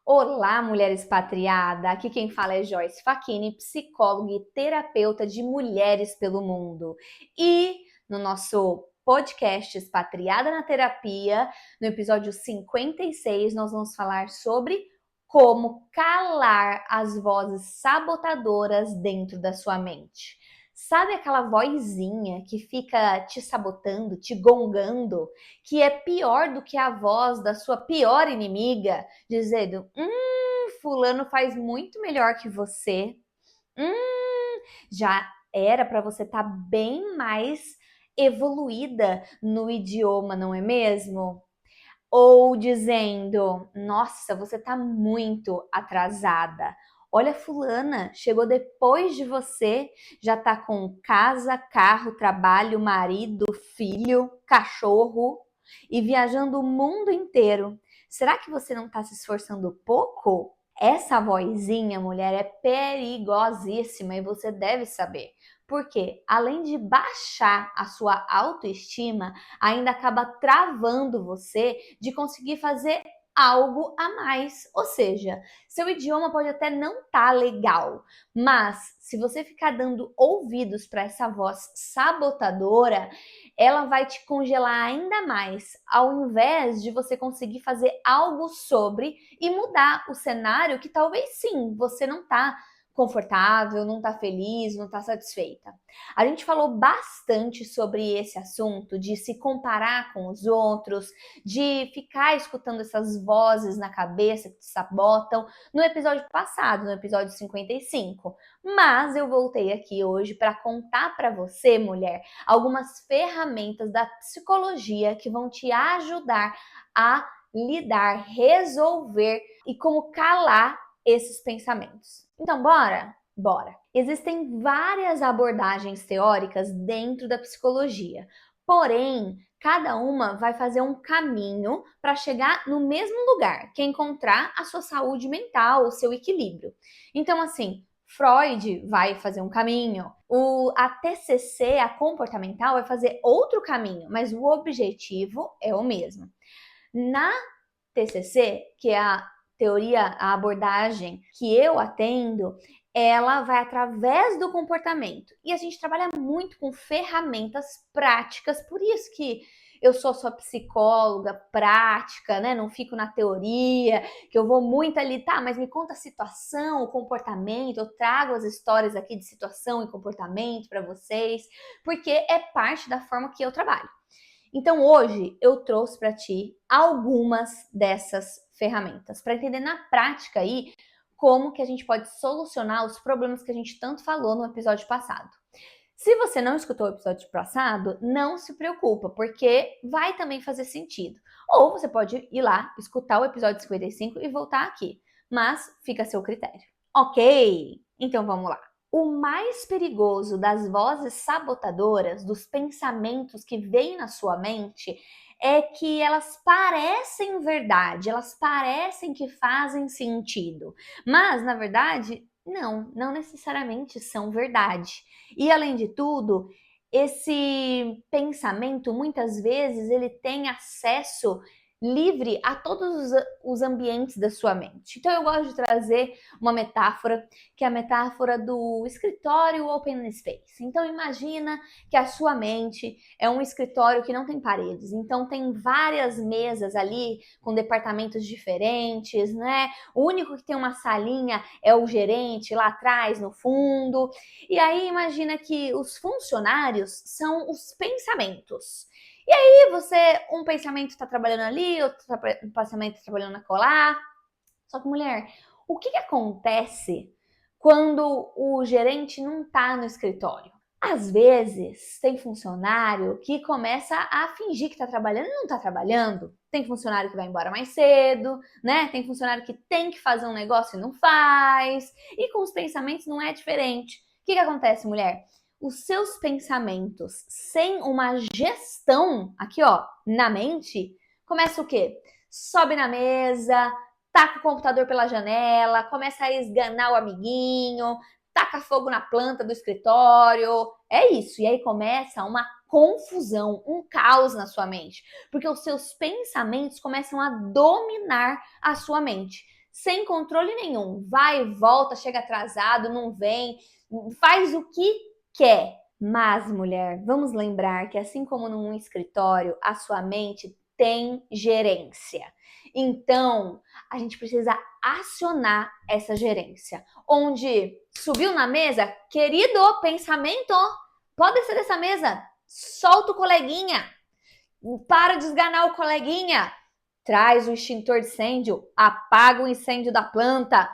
Olá, mulher expatriada! Aqui quem fala é Joyce Facchini, psicóloga e terapeuta de mulheres pelo mundo. E no nosso podcast Expatriada na Terapia, no episódio 56, nós vamos falar sobre como calar as vozes sabotadoras dentro da sua mente. Sabe aquela vozinha que fica te sabotando, te gongando, que é pior do que a voz da sua pior inimiga? Dizendo, fulano faz muito melhor que você. Já era para você estar bem mais evoluída no idioma, não é mesmo? Ou dizendo, nossa, você tá muito atrasada. Olha, fulana, chegou depois de você, já tá com casa, carro, trabalho, marido, filho, cachorro e viajando o mundo inteiro. Será que você não tá se esforçando pouco? Essa vozinha, mulher, é perigosíssima e você deve saber. Porque, além de baixar a sua autoestima, ainda acaba travando você de conseguir fazer algo a mais. Ou seja, seu idioma pode até não estar legal, mas se você ficar dando ouvidos para essa voz sabotadora, ela vai te congelar ainda mais, ao invés de você conseguir fazer algo sobre e mudar o cenário que talvez sim, você não está confortável, não está feliz, não está satisfeita. A gente falou bastante sobre esse assunto de se comparar com os outros, de ficar escutando essas vozes na cabeça que te sabotam no episódio passado, no episódio 55. Mas eu voltei aqui hoje para contar para você, mulher, algumas ferramentas da psicologia que vão te ajudar a lidar, resolver e como calar esses pensamentos. Então, bora? Bora! Existem várias abordagens teóricas dentro da psicologia, porém, cada uma vai fazer um caminho para chegar no mesmo lugar, que é encontrar a sua saúde mental, o seu equilíbrio. Então, assim, Freud vai fazer um caminho, a TCC, a comportamental, vai fazer outro caminho, mas o objetivo é o mesmo. Na TCC, que é a teoria, a abordagem que eu atendo, ela vai através do comportamento. E a gente trabalha muito com ferramentas práticas, por isso que eu sou sua psicóloga prática, né? Não fico na teoria, que eu vou muito ali, tá, mas me conta a situação, o comportamento, eu trago as histórias aqui de situação e comportamento para vocês, porque é parte da forma que eu trabalho. Então hoje eu trouxe para ti algumas dessas ferramentas para entender na prática aí como que a gente pode solucionar os problemas que a gente tanto falou no episódio passado. Se você não escutou o episódio passado, não se preocupa, porque vai também fazer sentido. Ou você pode ir lá, escutar o episódio 55 e voltar aqui, mas fica a seu critério. Ok? Então vamos lá. O mais perigoso das vozes sabotadoras, dos pensamentos que vêm na sua mente, é que elas parecem verdade, elas parecem que fazem sentido, mas na verdade não necessariamente são verdade. E além de tudo, esse pensamento muitas vezes ele tem acesso livre a todos os ambientes da sua mente. Então eu gosto de trazer uma metáfora, que é a metáfora do escritório open space. Então imagina que a sua mente é um escritório que não tem paredes, então tem várias mesas ali com departamentos diferentes, né? O único que tem uma salinha é o gerente lá atrás, no fundo. E aí imagina que os funcionários são os pensamentos. E aí um pensamento está trabalhando ali, outro pensamento está trabalhando acolá. Só que, mulher, o que acontece quando o gerente não está no escritório? Às vezes, tem funcionário que começa a fingir que está trabalhando e não está trabalhando. Tem funcionário que vai embora mais cedo, né? Tem funcionário que tem que fazer um negócio e não faz. E com os pensamentos não é diferente. O que acontece, mulher? Os seus pensamentos sem uma gestão aqui, ó, na mente, começa o quê? Sobe na mesa, taca o computador pela janela, começa a esganar o amiguinho, taca fogo na planta do escritório. É isso. E aí começa uma confusão, um caos na sua mente, porque os seus pensamentos começam a dominar a sua mente. sem controle nenhum. Vai e volta, chega atrasado, não vem, faz o que quer. Mas, mulher, vamos lembrar que assim como num escritório, a sua mente tem gerência. Então, a gente precisa acionar essa gerência. Onde subiu na mesa, querido pensamento, pode descer dessa mesa, solta o coleguinha, para de esganar o coleguinha, traz o extintor de incêndio, apaga o incêndio da planta,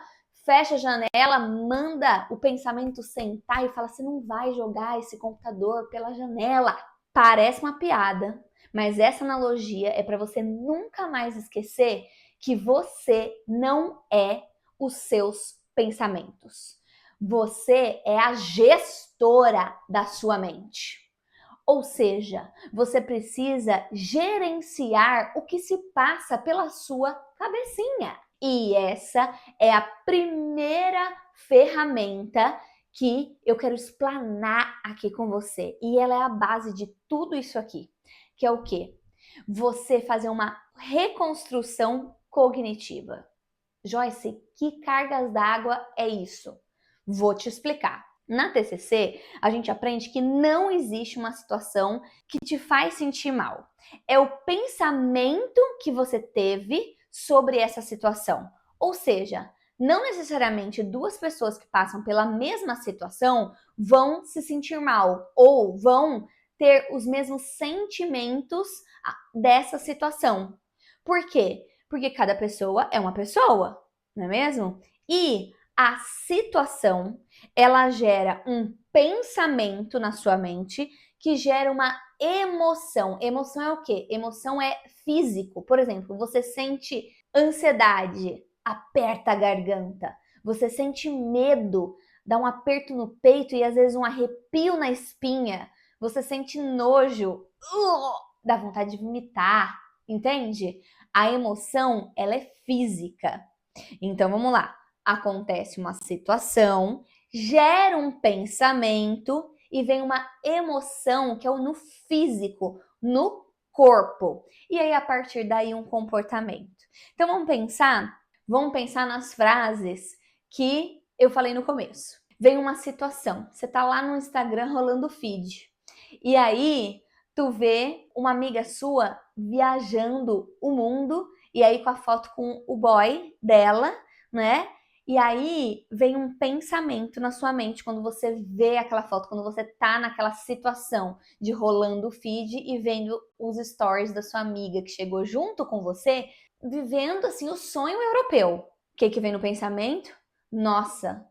fecha a janela, manda o pensamento sentar e fala: você não vai jogar esse computador pela janela. Parece uma piada, mas essa analogia é para você nunca mais esquecer que você não é os seus pensamentos. Você é a gestora da sua mente. Ou seja, você precisa gerenciar o que se passa pela sua cabecinha. E essa é a primeira ferramenta que eu quero explanar aqui com você. E ela é a base de tudo isso aqui. Que é o quê? Você fazer uma reconstrução cognitiva. Joyce, que cargas d'água é isso? Vou te explicar. Na TCC, a gente aprende que não existe uma situação que te faz sentir mal. É o pensamento que você teve sobre essa situação. Ou seja, não necessariamente duas pessoas que passam pela mesma situação vão se sentir mal ou vão ter os mesmos sentimentos dessa situação. Por quê? Porque cada pessoa é uma pessoa, não é mesmo? E a situação, ela gera um pensamento na sua mente que gera uma emoção. Emoção é o quê? Emoção é físico. Por exemplo, você sente ansiedade, aperta a garganta. Você sente medo, dá um aperto no peito e às vezes um arrepio na espinha. Você sente nojo, dá vontade de vomitar, entende? A emoção, ela é física. Então, vamos lá. Acontece uma situação, gera um pensamento e vem uma emoção que é no físico, no corpo. E aí, a partir daí, um comportamento. Então, vamos pensar nas frases que eu falei no começo. Vem uma situação, você tá lá no Instagram rolando o feed. E aí, tu vê uma amiga sua viajando o mundo e aí com a foto com o boy dela, né? E aí vem um pensamento na sua mente quando você vê aquela foto, quando você tá naquela situação de rolando o feed e vendo os stories da sua amiga que chegou junto com você, vivendo assim o sonho europeu. O que vem no pensamento? Nossa,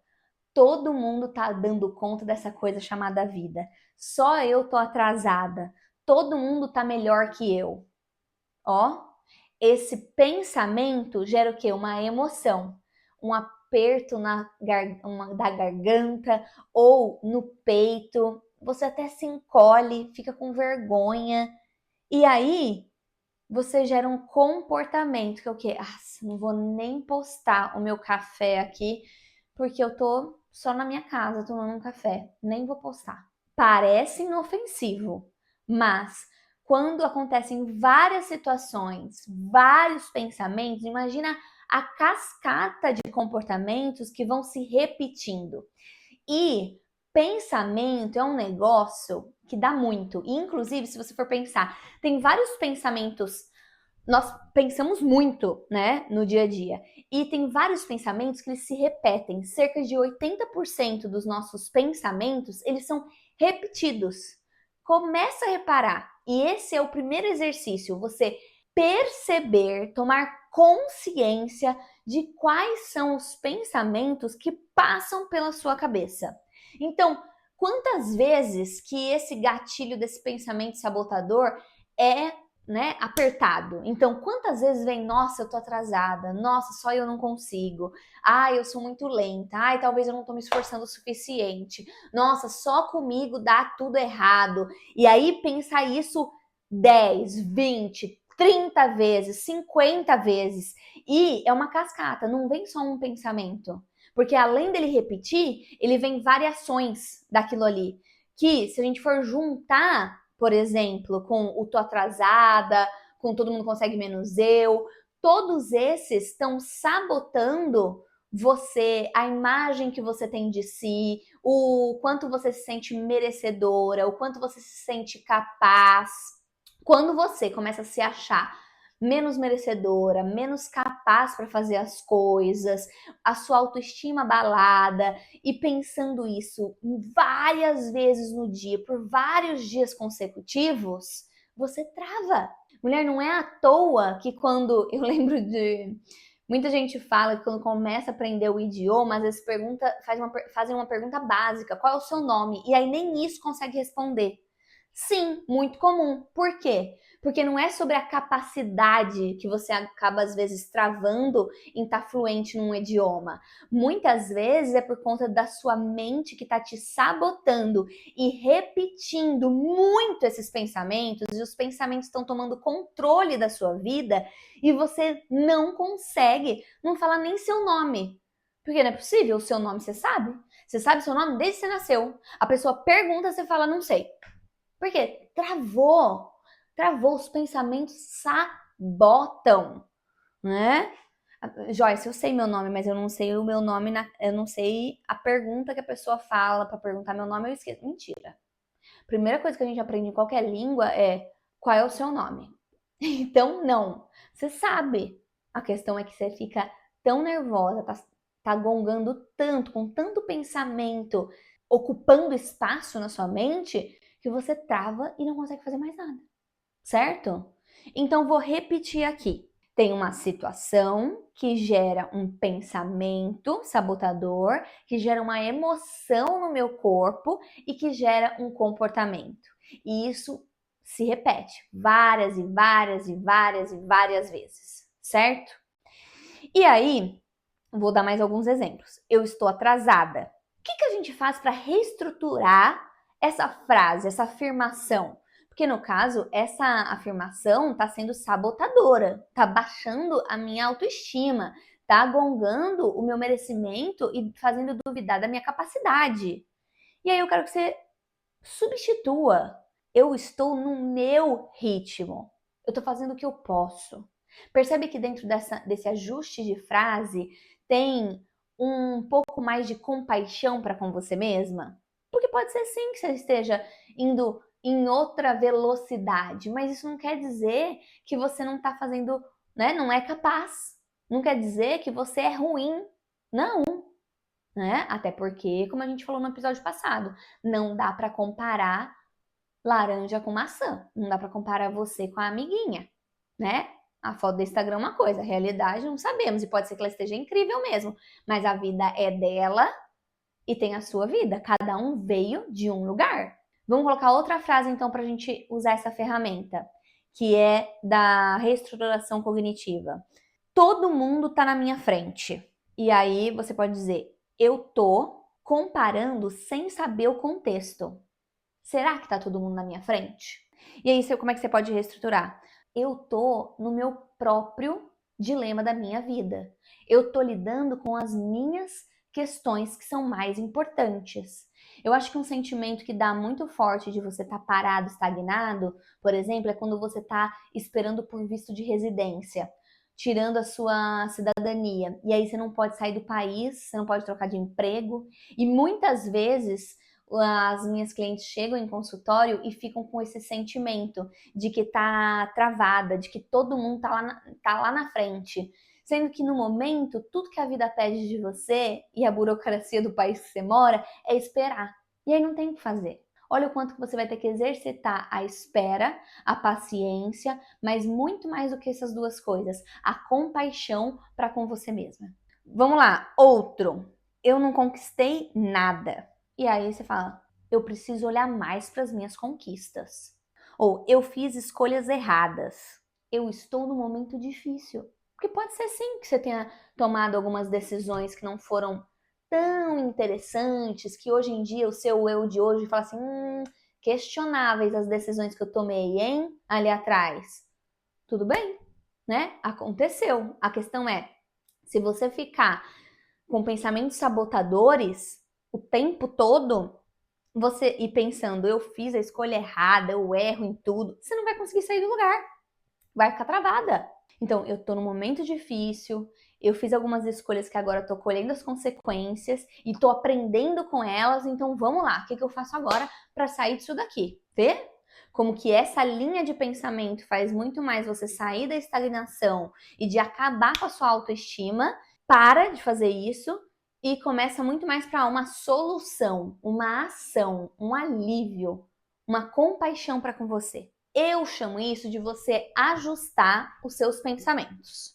todo mundo tá dando conta dessa coisa chamada vida. Só eu tô atrasada. Todo mundo tá melhor que eu. Ó, esse pensamento gera o quê? Uma emoção, um aperto da garganta ou no peito. Você até se encolhe, fica com vergonha. E aí, você gera um comportamento que é o quê? Ah, não vou nem postar o meu café aqui, porque eu tô só na minha casa tomando um café. Nem vou postar. Parece inofensivo, mas quando acontecem várias situações, vários pensamentos, imagina a cascata de comportamentos que vão se repetindo. E pensamento é um negócio que dá muito. E, inclusive, se você for pensar, tem vários pensamentos. Nós pensamos muito, né, no dia a dia. E tem vários pensamentos que eles se repetem. Cerca de 80% dos nossos pensamentos, eles são repetidos. Começa a reparar. E esse é o primeiro exercício, você perceber, tomar consciência de quais são os pensamentos que passam pela sua cabeça. Então, quantas vezes que esse gatilho desse pensamento sabotador é, né, apertado? Então, quantas vezes vem, nossa, eu tô atrasada, nossa, só eu não consigo, ai, eu sou muito lenta, ai, talvez eu não tô me esforçando o suficiente, nossa, só comigo dá tudo errado. E aí pensa isso 10, 20, 30 vezes, 50 vezes. E é uma cascata, não vem só um pensamento. Porque além dele repetir, ele vem variações daquilo ali. Que se a gente for juntar, por exemplo, com o tô atrasada, com todo mundo consegue menos eu, todos esses estão sabotando você, a imagem que você tem de si, o quanto você se sente merecedora, o quanto você se sente capaz. Quando você começa a se achar menos merecedora, menos capaz para fazer as coisas, a sua autoestima abalada e pensando isso várias vezes no dia, por vários dias consecutivos, você trava. Mulher, não é à toa que quando eu lembro de muita gente fala que quando começa a aprender o idioma, às vezes fazem uma pergunta básica, qual é o seu nome? E aí nem isso consegue responder. Sim, muito comum. Por quê? Porque não é sobre a capacidade que você acaba, às vezes, travando em estar fluente num idioma. Muitas vezes é por conta da sua mente que está te sabotando e repetindo muito esses pensamentos, e os pensamentos estão tomando controle da sua vida e você não consegue, não falar nem seu nome. Porque não é possível, o seu nome você sabe? Você sabe seu nome desde que você nasceu. A pessoa pergunta, você fala, não sei. Por quê? Travou. Travou, os pensamentos sabotam, né? Joyce, eu sei meu nome, mas eu não sei o meu nome, eu não sei a pergunta que a pessoa fala para perguntar meu nome, eu esqueço. Mentira. Primeira coisa que a gente aprende em qualquer língua é qual é o seu nome. Então, não. Você sabe. A questão é que você fica tão nervosa, tá gongando tanto, com tanto pensamento, ocupando espaço na sua mente, que você trava e não consegue fazer mais nada. Certo? Então, vou repetir aqui. Tem uma situação que gera um pensamento sabotador, que gera uma emoção no meu corpo e que gera um comportamento. E isso se repete várias e várias e várias e várias vezes, certo? E aí, vou dar mais alguns exemplos. Eu estou atrasada. O que a gente faz para reestruturar essa frase, essa afirmação? Porque no caso, essa afirmação está sendo sabotadora, está baixando a minha autoestima, está gongando o meu merecimento e fazendo duvidar da minha capacidade. E aí eu quero que você substitua. Eu estou no meu ritmo. Eu estou fazendo o que eu posso. Percebe que dentro desse ajuste de frase tem um pouco mais de compaixão para com você mesma? Porque pode ser sim que você esteja indo em outra velocidade, mas isso não quer dizer que você não está fazendo, né? Não é capaz. Não quer dizer que você é ruim. Não, né? Até porque, como a gente falou no episódio passado, não dá para comparar laranja com maçã. Não dá para comparar você com a amiguinha, né? A foto do Instagram é uma coisa, a realidade não sabemos e pode ser que ela esteja incrível mesmo, mas a vida é dela e tem a sua vida. Cada um veio de um lugar. Vamos colocar outra frase então para a gente usar essa ferramenta, que é da reestruturação cognitiva. Todo mundo tá na minha frente. E aí você pode dizer, eu tô comparando sem saber o contexto. Será que tá todo mundo na minha frente? E aí, como é que você pode reestruturar? Eu tô no meu próprio dilema da minha vida. Eu tô lidando com as minhas questões que são mais importantes. Eu acho que um sentimento que dá muito forte de você estar parado, estagnado, por exemplo, é quando você está esperando por visto de residência, tirando a sua cidadania. E aí você não pode sair do país, você não pode trocar de emprego. E muitas vezes as minhas clientes chegam em consultório e ficam com esse sentimento de que tá travada, de que todo mundo tá lá na frente. Sendo que no momento, tudo que a vida pede de você e a burocracia do país que você mora é esperar. E aí não tem o que fazer. Olha o quanto que você vai ter que exercitar a espera, a paciência, mas muito mais do que essas duas coisas, a compaixão para com você mesma. Vamos lá, outro. Eu não conquistei nada. E aí você fala, eu preciso olhar mais para as minhas conquistas. Ou eu fiz escolhas erradas. Eu estou num momento difícil. Porque pode ser sim que você tenha tomado algumas decisões que não foram tão interessantes, que hoje em dia o seu eu de hoje fala assim, questionáveis as decisões que eu tomei, hein? Ali atrás. Tudo bem, né? Aconteceu. A questão é, se você ficar com pensamentos sabotadores o tempo todo, você ir pensando, eu fiz a escolha errada, eu erro em tudo, você não vai conseguir sair do lugar. Vai ficar travada. Então, eu tô num momento difícil, eu fiz algumas escolhas que agora tô colhendo as consequências e tô aprendendo com elas, então vamos lá, o que eu faço agora para sair disso daqui? Vê? Como que essa linha de pensamento faz muito mais você sair da estagnação e de acabar com a sua autoestima. Para de fazer isso e começa muito mais para uma solução, uma ação, um alívio, uma compaixão para com você. Eu chamo isso de você ajustar os seus pensamentos.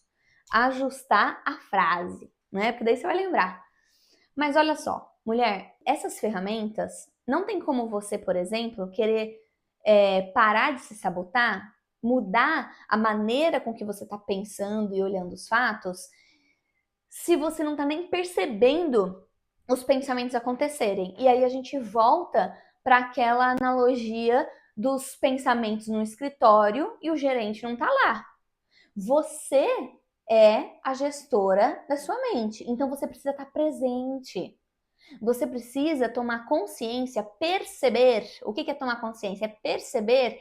Ajustar a frase, né? Porque daí você vai lembrar. Mas olha só, mulher, essas ferramentas não tem como você, por exemplo, querer parar de se sabotar, mudar a maneira com que você está pensando e olhando os fatos, se você não está nem percebendo os pensamentos acontecerem. E aí a gente volta para aquela analogia dos pensamentos no escritório e o gerente não está lá. Você é a gestora da sua mente, então você precisa estar presente. Você precisa tomar consciência, perceber. O que é tomar consciência? É perceber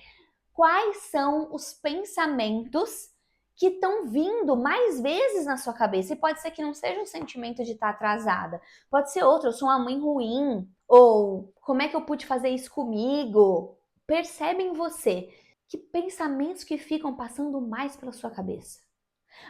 quais são os pensamentos que estão vindo mais vezes na sua cabeça. E pode ser que não seja um sentimento de estar atrasada. Pode ser outro, eu sou uma mãe ruim. Ou como é que eu pude fazer isso comigo? Percebe em você que pensamentos que ficam passando mais pela sua cabeça.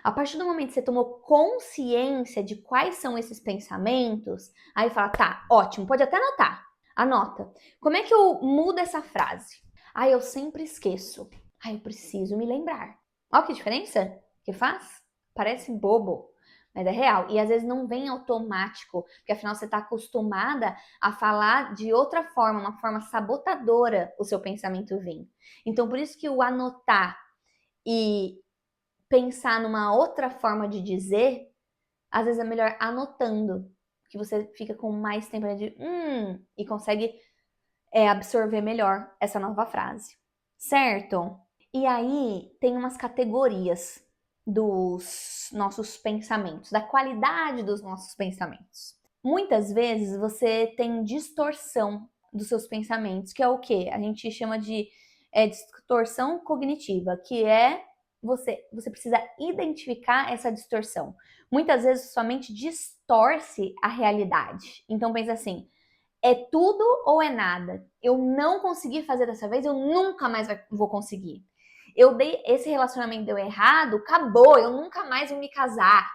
A partir do momento que você tomou consciência de quais são esses pensamentos, aí fala, tá, ótimo, pode até anotar. Anota. Como é que eu mudo essa frase? Ah, eu sempre esqueço. Ah, eu preciso me lembrar. Olha que diferença que faz. Parece bobo, mas é real. E às vezes não vem automático, porque afinal você está acostumada a falar de outra forma, uma forma sabotadora o seu pensamento vem. Então, por isso que o anotar e pensar numa outra forma de dizer, às vezes é melhor anotando, que você fica com mais tempo de e consegue absorver melhor essa nova frase, certo? E aí tem umas categorias dos nossos pensamentos, da qualidade dos nossos pensamentos. Muitas vezes você tem distorção dos seus pensamentos, que é o que a gente chama de distorção cognitiva, que é você precisa identificar essa distorção. Muitas vezes sua mente distorce a realidade. Então pensa assim, é tudo ou é nada. Eu não consegui fazer dessa vez, eu nunca mais vou conseguir. Esse relacionamento deu errado, acabou, eu nunca mais vou me casar.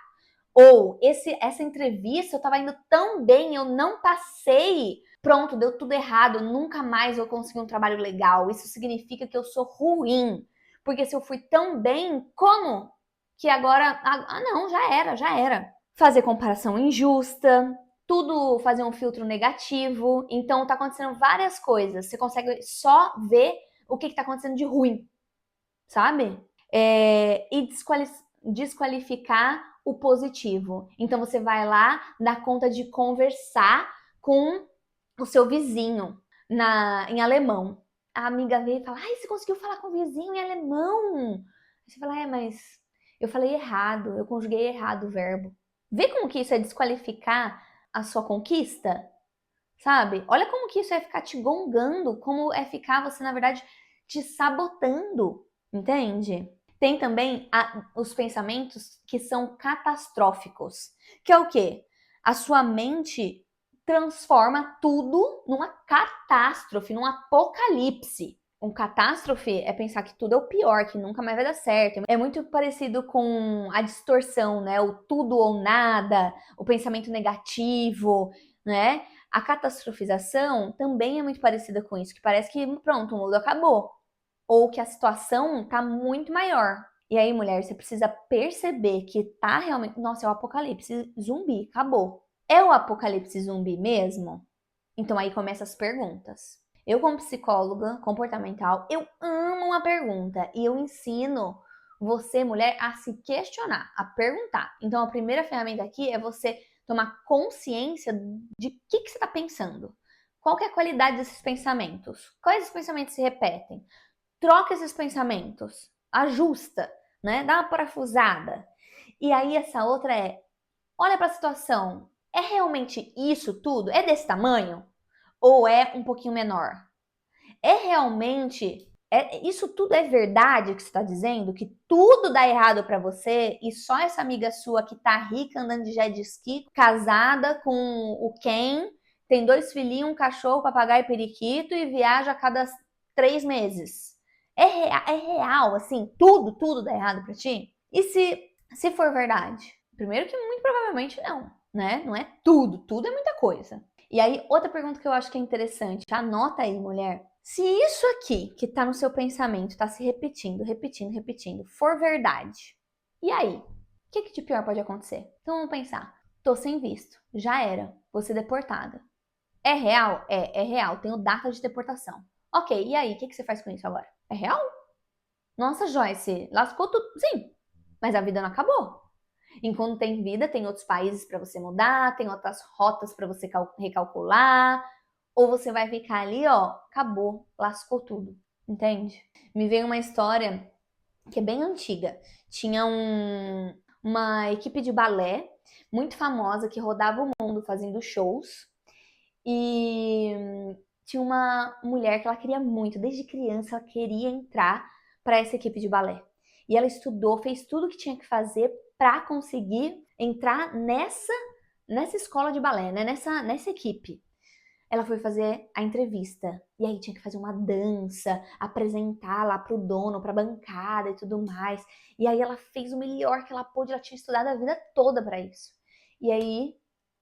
Ou essa entrevista eu tava indo tão bem, eu não passei. Pronto, deu tudo errado, eu nunca mais vou conseguir um trabalho legal. Isso significa que eu sou ruim. Porque se eu fui tão bem, como que agora. Ah, não, já era, já era. Fazer comparação injusta, tudo fazer um filtro negativo. Então tá acontecendo várias coisas. Você consegue só ver o que tá acontecendo de ruim, sabe? E desqualificar o positivo. Então você vai lá, dá conta de conversar com o seu vizinho em alemão. A amiga veio e fala: Ai, você conseguiu falar com o vizinho em alemão? Você fala: mas eu falei errado, eu conjuguei errado o verbo. Vê como que isso é desqualificar a sua conquista? Sabe? Olha como que isso é ficar te gongando, como é ficar você, na verdade, te sabotando, entende? Tem também os pensamentos que são catastróficos, que é o quê? A sua mente transforma tudo numa catástrofe, num apocalipse. Um catástrofe é pensar que tudo é o pior, que nunca mais vai dar certo. É muito parecido com a distorção, né? O tudo ou nada, o pensamento negativo, né? A catastrofização também é muito parecida com isso, que parece que, pronto, o mundo acabou. Ou que a situação tá muito maior. E aí, mulher, você precisa perceber que tá realmente. Nossa, é o apocalipse zumbi, acabou. É o apocalipse zumbi mesmo? Então aí começam as perguntas. Eu, como psicóloga comportamental, eu amo uma pergunta e eu ensino você, mulher, a se questionar, a perguntar. Então a primeira ferramenta aqui é você tomar consciência de que você está pensando. Qual que é a qualidade desses pensamentos? Quais os pensamentos se repetem? Troca esses pensamentos, ajusta, né? Dá uma parafusada. E aí essa outra olha para a situação, é realmente isso tudo? É desse tamanho? Ou é um pouquinho menor? É realmente Isso tudo é verdade que você está dizendo? Que tudo dá errado para você e só essa amiga sua que tá rica, andando de jet ski, casada com o Ken, tem 2 filhinhos, um cachorro, papagaio e periquito e viaja a cada 3 meses. É real, assim, tudo dá errado para ti? E se for verdade? Primeiro que muito provavelmente não, né? Não é tudo é muita coisa. E aí, outra pergunta que eu acho que é interessante, anota aí, mulher. Se isso aqui que tá no seu pensamento tá se repetindo, for verdade, e aí? O que de pior pode acontecer? Então vamos pensar. Tô sem visto, já era, vou ser deportada. É real? É real, tenho data de deportação. Ok, e aí, o que você faz com isso agora? É real? Nossa, Joyce, lascou tudo. Sim, mas a vida não acabou. Enquanto tem vida, tem outros países para você mudar, tem outras rotas para você recalcular, ou você vai ficar ali, ó, acabou, lascou tudo, entende? Me veio uma história que é bem antiga. Tinha uma equipe de balé muito famosa que rodava o mundo fazendo shows e tinha uma mulher que ela queria muito, desde criança ela queria entrar para essa equipe de balé. E ela estudou, fez tudo o que tinha que fazer para conseguir entrar nessa escola de balé, né? Nessa equipe. Ela foi fazer a entrevista e aí tinha que fazer uma dança, apresentar lá pro dono, pra bancada e tudo mais. E aí ela fez o melhor que ela pôde, ela tinha estudado a vida toda para isso. E aí,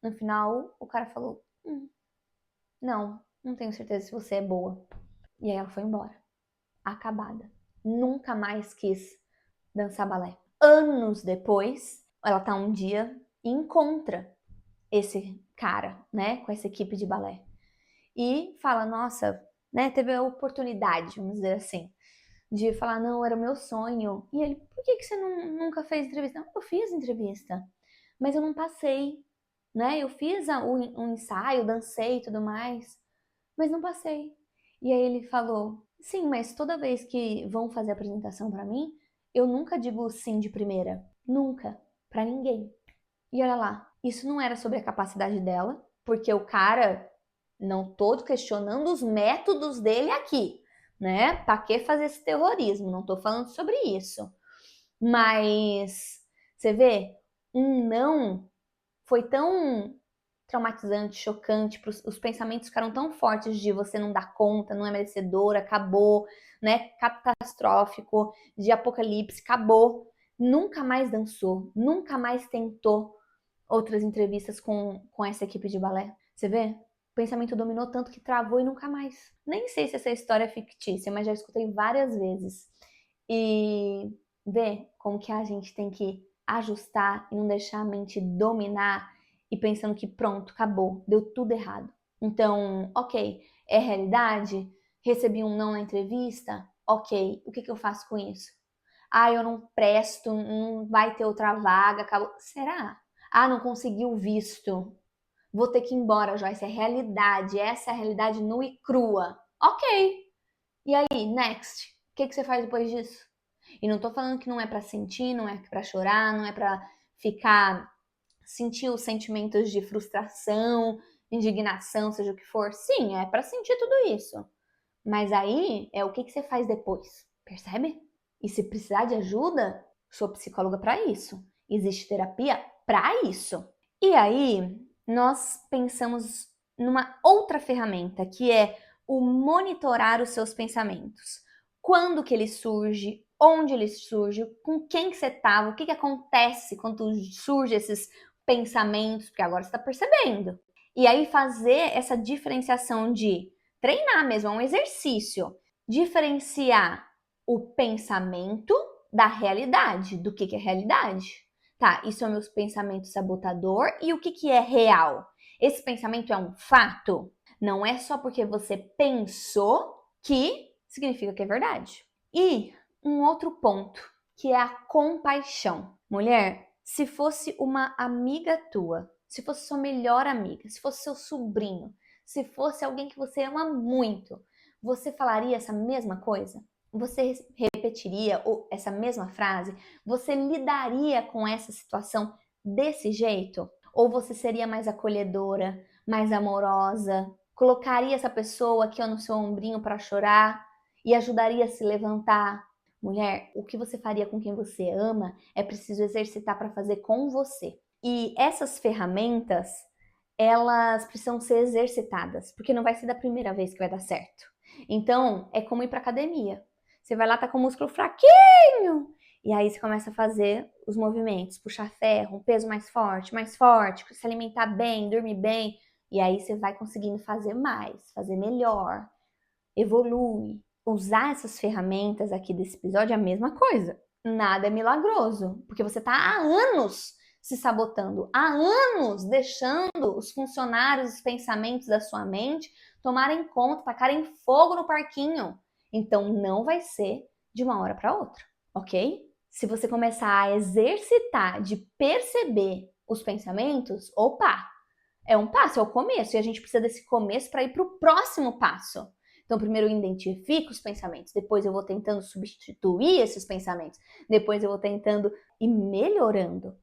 no final, o cara falou: não tenho certeza se você é boa. E aí ela foi embora, acabada. Nunca mais quis dançar balé. Anos depois, ela tá um dia e encontra esse cara, né, com essa equipe de balé. E fala, nossa, né, teve a oportunidade, vamos dizer assim, de falar, não, era o meu sonho. E ele, por que você nunca fez entrevista? Não, eu fiz entrevista, mas eu não passei, né? Eu fiz um ensaio, dancei e tudo mais, mas não passei. E aí ele falou, sim, mas toda vez que vão fazer a apresentação pra mim, eu nunca digo sim de primeira. Nunca. Pra ninguém. E olha lá, isso não era sobre a capacidade dela, porque o cara, não tô questionando os métodos dele aqui, né? Pra que fazer esse terrorismo? Não tô falando sobre isso. Mas você vê, um não foi tão traumatizante, chocante, os pensamentos ficaram tão fortes de você não dar conta, não é merecedora, acabou, né? Catastrófico, de apocalipse, acabou. Nunca mais dançou, nunca mais tentou outras entrevistas com essa equipe de balé. Você vê? O pensamento dominou tanto que travou e nunca mais. Nem sei se essa história é fictícia, mas já escutei várias vezes. E vê como que a gente tem que ajustar e não deixar a mente dominar e pensando que pronto, acabou, deu tudo errado. Então, ok, é realidade? Recebi um não na entrevista? Ok, o que eu faço com isso? Ah, eu não presto, não vai ter outra vaga, acabou. Será? Ah, não consegui o visto. Vou ter que ir embora, Joyce. É realidade. Essa é a realidade nua e crua. Ok. E aí, next? O que você faz depois disso? E não tô falando que não é pra sentir, não é pra chorar, não é pra ficar sentir os sentimentos de frustração, indignação, seja o que for. Sim, é pra sentir tudo isso. Mas aí é o que você faz depois, percebe? E se precisar de ajuda, sou psicóloga para isso. Existe terapia para isso. E aí, nós pensamos numa outra ferramenta, que é o monitorar os seus pensamentos. Quando que ele surge, onde ele surge, com quem que você estava, o que acontece quando surgem esses pensamentos, porque agora você está percebendo. E aí fazer essa diferenciação de treinar mesmo, é um exercício. Diferenciar o pensamento da realidade, do que é realidade. Tá, isso é o meu pensamento sabotador e o que é real? Esse pensamento é um fato? Não é só porque você pensou que significa que é verdade. E um outro ponto, que é a compaixão. Mulher, se fosse uma amiga tua, se fosse sua melhor amiga, se fosse seu sobrinho, se fosse alguém que você ama muito, você falaria essa mesma coisa? Você repetiria essa mesma frase? Você lidaria com essa situação desse jeito? Ou você seria mais acolhedora, mais amorosa? Colocaria essa pessoa aqui no seu ombrinho para chorar e ajudaria a se levantar. Mulher, o que você faria com quem você ama é preciso exercitar para fazer com você. E essas ferramentas, elas precisam ser exercitadas, porque não vai ser da primeira vez que vai dar certo. Então, é como ir para academia. Você vai lá, tá com o músculo fraquinho, e aí você começa a fazer os movimentos, puxar ferro, um peso mais forte, se alimentar bem, dormir bem, e aí você vai conseguindo fazer mais, fazer melhor, evolui. Usar essas ferramentas aqui desse episódio é a mesma coisa. Nada é milagroso, porque você tá há anos se sabotando, há anos deixando os funcionários, os pensamentos da sua mente tomarem conta, tacarem fogo no parquinho. Então não vai ser de uma hora para outra, ok? Se você começar a exercitar de perceber os pensamentos, opa, é um passo, é o começo, e a gente precisa desse começo para ir para o próximo passo. Então, primeiro eu identifico os pensamentos, depois eu vou tentando substituir esses pensamentos, depois eu vou tentando ir melhorando,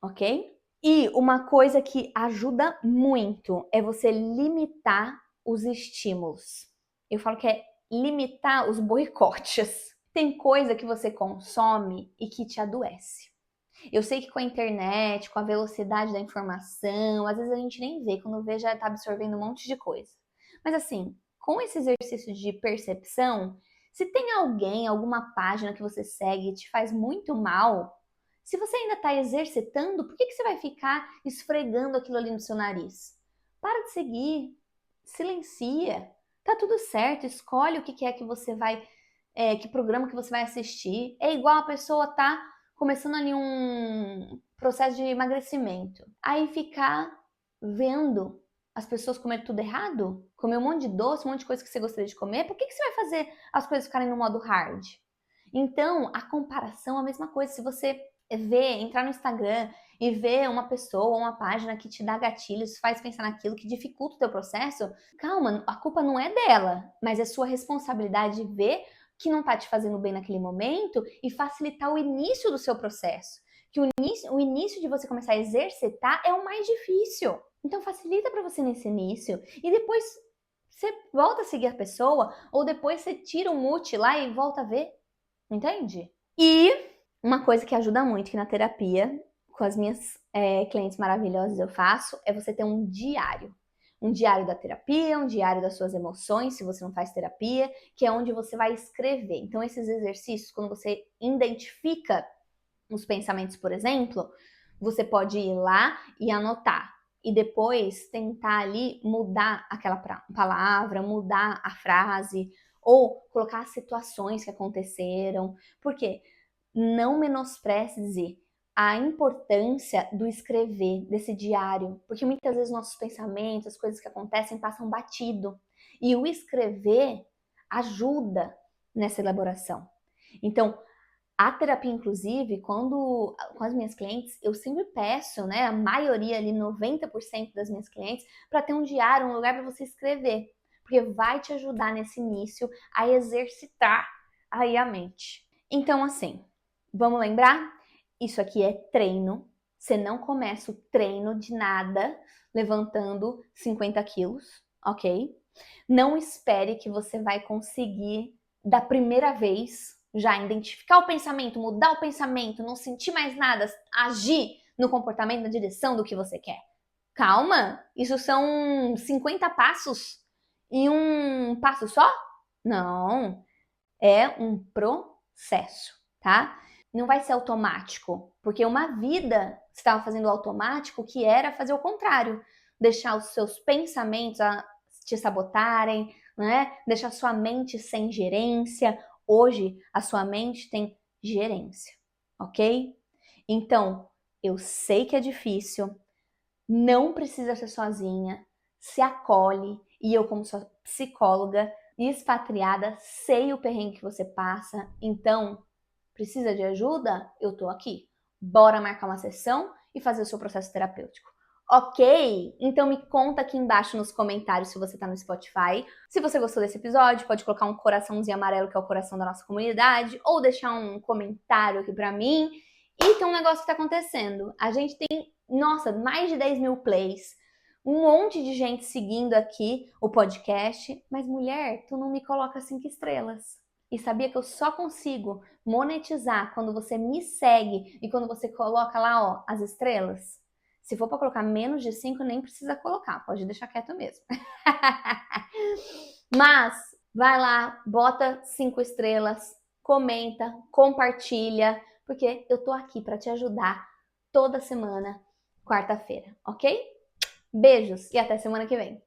ok? E uma coisa que ajuda muito é você limitar os estímulos. Eu falo que é limitar os boicotes. Tem coisa que você consome e que te adoece. Eu sei que com a internet, com a velocidade da informação, às vezes a gente nem vê, quando vê já tá absorvendo um monte de coisa. Mas assim, com esse exercício de percepção, se tem alguém, alguma página que você segue e te faz muito mal, se você ainda está exercitando, por que você vai ficar esfregando aquilo ali no seu nariz? Para de seguir, silencia, tá tudo certo, escolhe o que é que você vai, que programa que você vai assistir. É igual a pessoa tá começando ali um processo de emagrecimento. Aí ficar vendo as pessoas comer tudo errado, comer um monte de doce, um monte de coisa que você gostaria de comer, por que você vai fazer as coisas ficarem no modo hard? Então, a comparação é a mesma coisa. Se você entrar no Instagram e ver uma pessoa, uma página que te dá gatilhos, faz pensar naquilo, que dificulta o teu processo, calma, a culpa não é dela, mas é sua responsabilidade ver que não tá te fazendo bem naquele momento e facilitar o início do seu processo. Que o início de você começar a exercitar é o mais difícil. Então facilita para você nesse início e depois você volta a seguir a pessoa ou depois você tira o mute lá e volta a ver. Entende? E uma coisa que ajuda muito que na terapia, com as minhas clientes maravilhosas eu faço, é você ter um diário. Um diário da terapia, um diário das suas emoções, se você não faz terapia, que é onde você vai escrever. Então, esses exercícios, quando você identifica os pensamentos, por exemplo, você pode ir lá e anotar. E depois tentar ali mudar aquela palavra, mudar a frase, ou colocar as situações que aconteceram. Por quê? Não menospreze a importância do escrever, desse diário, porque muitas vezes nossos pensamentos, as coisas que acontecem, passam batido. E o escrever ajuda nessa elaboração. Então, a terapia, inclusive, quando com as minhas clientes, eu sempre peço, né, a maioria ali, 90% das minhas clientes, para ter um diário, um lugar para você escrever, porque vai te ajudar nesse início a exercitar aí a mente. Então, assim, vamos lembrar? Isso aqui é treino. Você não começa o treino de nada levantando 50 quilos, ok? Não espere que você vai conseguir da primeira vez já identificar o pensamento, mudar o pensamento, não sentir mais nada, agir no comportamento, na direção do que você quer. Calma, isso são 50 passos e um passo só? Não, é um processo, tá? Não vai ser automático, porque uma vida você estava fazendo automático que era fazer o contrário, deixar os seus pensamentos te sabotarem, né? Deixar sua mente sem gerência. Hoje a sua mente tem gerência, ok? Então, eu sei que é difícil, não precisa ser sozinha, se acolhe, e eu, como sua psicóloga expatriada, sei o perrengue que você passa, então, precisa de ajuda? Eu tô aqui. Bora marcar uma sessão e fazer o seu processo terapêutico. Ok? Então me conta aqui embaixo nos comentários se você tá no Spotify. Se você gostou desse episódio, pode colocar um coraçãozinho amarelo, que é o coração da nossa comunidade, ou deixar um comentário aqui pra mim. E tem um negócio que tá acontecendo. A gente tem, nossa, mais de 10 mil plays, um monte de gente seguindo aqui o podcast, mas mulher, tu não me coloca 5 estrelas. E sabia que eu só consigo monetizar quando você me segue e quando você coloca lá, ó, as estrelas? Se for para colocar menos de 5, nem precisa colocar, pode deixar quieto mesmo. Mas vai lá, bota 5 estrelas, comenta, compartilha, porque eu tô aqui para te ajudar toda semana, quarta-feira, ok? Beijos e até semana que vem.